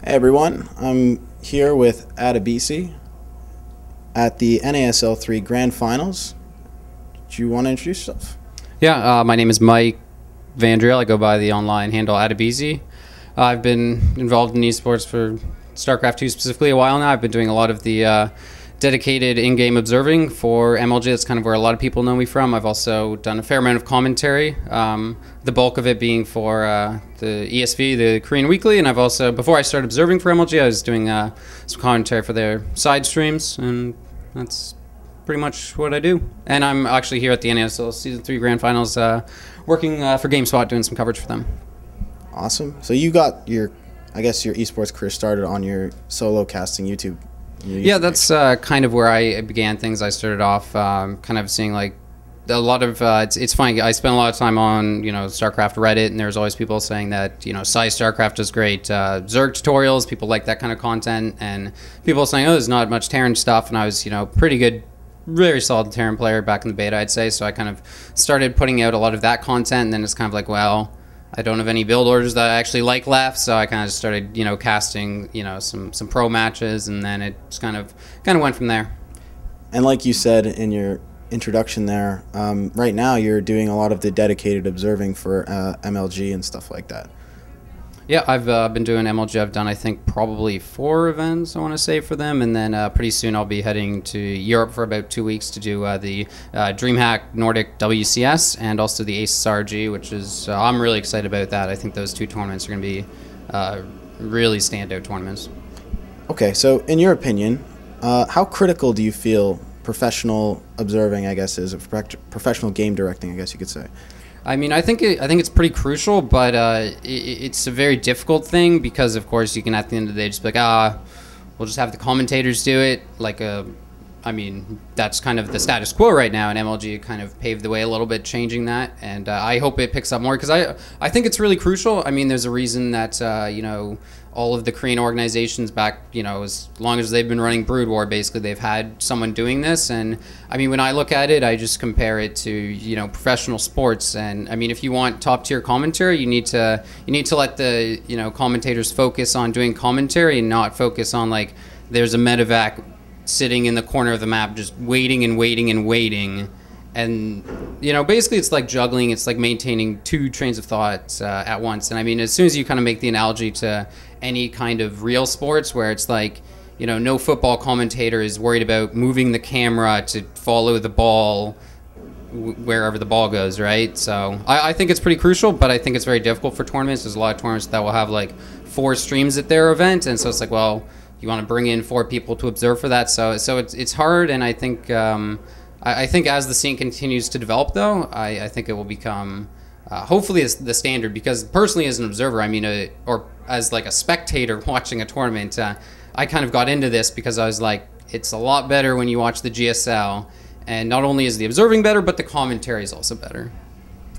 Hey everyone, I'm here with Adebisi at the NASL 3 Grand Finals. Do you want to introduce yourself? Yeah, my name is Mike Van Driel. I go by the online handle Adebisi. I've been involved in esports for StarCraft 2 specifically a while now. I've been doing a lot of the dedicated in-game observing for MLG. That's kind of where a lot of people know me from. I've also done a fair amount of commentary, the bulk of it being for the ESFI, the Korean Weekly, and I've also, before I started observing for MLG, I was doing some commentary for their side streams, and that's pretty much what I do. And I'm actually here at the NASL Season 3 Grand Finals working for GameSpot, doing some coverage for them. Awesome. So you got your esports career started on your solo casting YouTube. Yeah, that's kind of where I began things. I started off kind of seeing like a lot of it's funny. I spent a lot of time on StarCraft Reddit, and there's always people saying that Size StarCraft is great, Zerg tutorials. People like that kind of content, and people saying, oh, there's not much Terran stuff. And I was pretty good, very solid Terran player back in the beta, I'd say. So I kind of started putting out a lot of that content, and then it's kind of like, well, I don't have any build orders that I actually like left, so I kind of started, casting, some pro matches, and then it just kind of went from there. And like you said in your introduction there, right now you're doing a lot of the dedicated observing for MLG and stuff like that. Yeah, I've been doing MLG. I've done, I think, probably 4 events, I want to say, for them. And then pretty soon I'll be heading to Europe for about 2 weeks to do the DreamHack Nordic WCS and also the Aces RG, which is, I'm really excited about that. I think those 2 tournaments are going to be really standout tournaments. Okay, so in your opinion, how critical do you feel professional observing, I guess, is, professional game directing, I guess you could say? I mean, I think it's pretty crucial, but it's a very difficult thing because, of course, you can at the end of the day just be like, we'll just have the commentators do it. Like, I mean, that's kind of the status quo right now, and MLG kind of paved the way a little bit, changing that, and I hope it picks up more because I think it's really crucial. I mean, there's a reason that all of the Korean organizations back, as long as they've been running Brood War, basically they've had someone doing this. And I mean, when I look at it, I just compare it to professional sports. And I mean, if you want top tier commentary, you need to let the commentators focus on doing commentary and not focus on like there's a medevac sitting in the corner of the map just waiting and waiting and waiting. And basically it's like juggling. It's like maintaining 2 trains of thought at once. And I mean, as soon as you kind of make the analogy to any kind of real sports where it's like, no football commentator is worried about moving the camera to follow the ball wherever the ball goes, right? So I think it's pretty crucial, but I think it's very difficult for tournaments. There's a lot of tournaments that will have like 4 streams at their event, and so it's like, well, you want to bring in 4 people to observe for that. So it's hard, and I think I think as the scene continues to develop, though, I think it will become hopefully the standard. Because personally, as an observer, I mean, or as like a spectator watching a tournament, I kind of got into this because I was like, it's a lot better when you watch the GSL, and not only is the observing better, but the commentary is also better.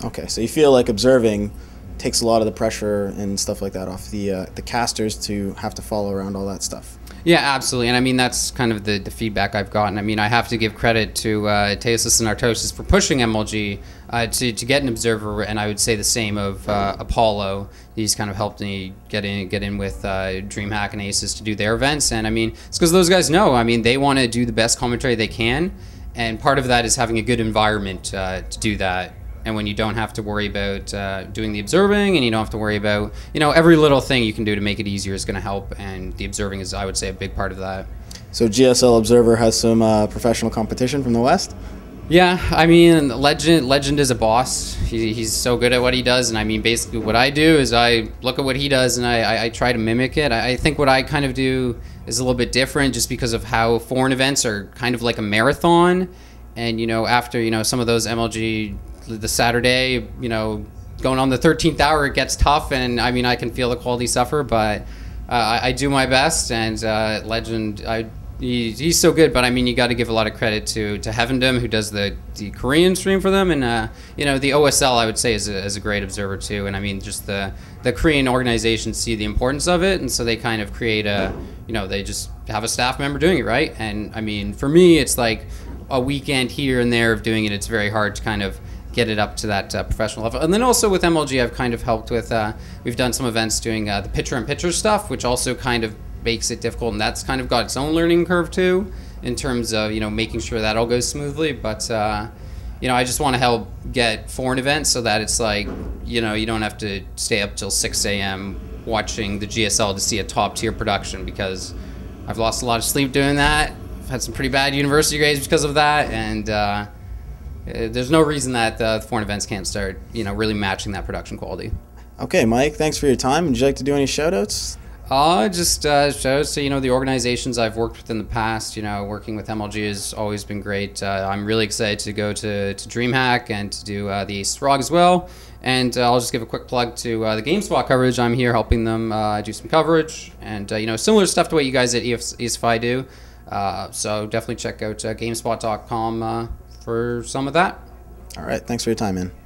Okay, so you feel like observing takes a lot of the pressure and stuff like that off the casters to have to follow around all that stuff. Yeah, absolutely. And I mean, that's kind of the feedback I've gotten. I mean, I have to give credit to Teosis and Artosis for pushing MLG to get an observer, and I would say the same of Apollo. He's kind of helped me get in with DreamHack and Aces to do their events. And I mean, it's because those guys know, I mean, they want to do the best commentary they can, and part of that is having a good environment to do that. And when you don't have to worry about doing the observing, and you don't have to worry about, every little thing you can do to make it easier is going to help. And the observing is, I would say, a big part of that. So GSL Observer has some professional competition from the West? Yeah, I mean, Legend is a boss. He's so good at what he does. And I mean, basically what I do is I look at what he does and I try to mimic it. I think what I kind of do is a little bit different just because of how foreign events are kind of like a marathon. And, after, some of those MLG, the Saturday, going on the 13th hour, it gets tough, and I mean, I can feel the quality suffer, but I do my best, and Legend, he's so good. But I mean, you got to give a lot of credit to Heavendom, who does the Korean stream for them, and the OSL, I would say, is a great observer too. And I mean, just the Korean organizations see the importance of it, and so they kind of create they just have a staff member doing it, right? And I mean, for me, it's like a weekend here and there of doing it. It's very hard to kind of get it up to that professional level. And then also with MLG, I've kind of helped with, we've done some events doing the pitcher-in-pitcher stuff, which also kind of makes it difficult, and that's kind of got its own learning curve too, in terms of, you know, making sure that all goes smoothly. But, you know, I just want to help get foreign events so that it's like, you know, you don't have to stay up till 6 a.m. watching the GSL to see a top-tier production, because I've lost a lot of sleep doing that. I've had some pretty bad university grades because of that, and there's no reason that the foreign events can't start, you know, really matching that production quality. Okay, Mike, thanks for your time. Would you like to do any shout-outs? Just shows to, you know, the organizations I've worked with in the past. You know, working with MLG has always been great. I'm really excited to go to DreamHack and to do the SROG as well. And I'll just give a quick plug to the GameSpot coverage. I'm here helping them do some coverage, and you know, similar stuff to what you guys at ESFI do. So definitely check out GameSpot.com for some of that. All right, thanks for your time, man.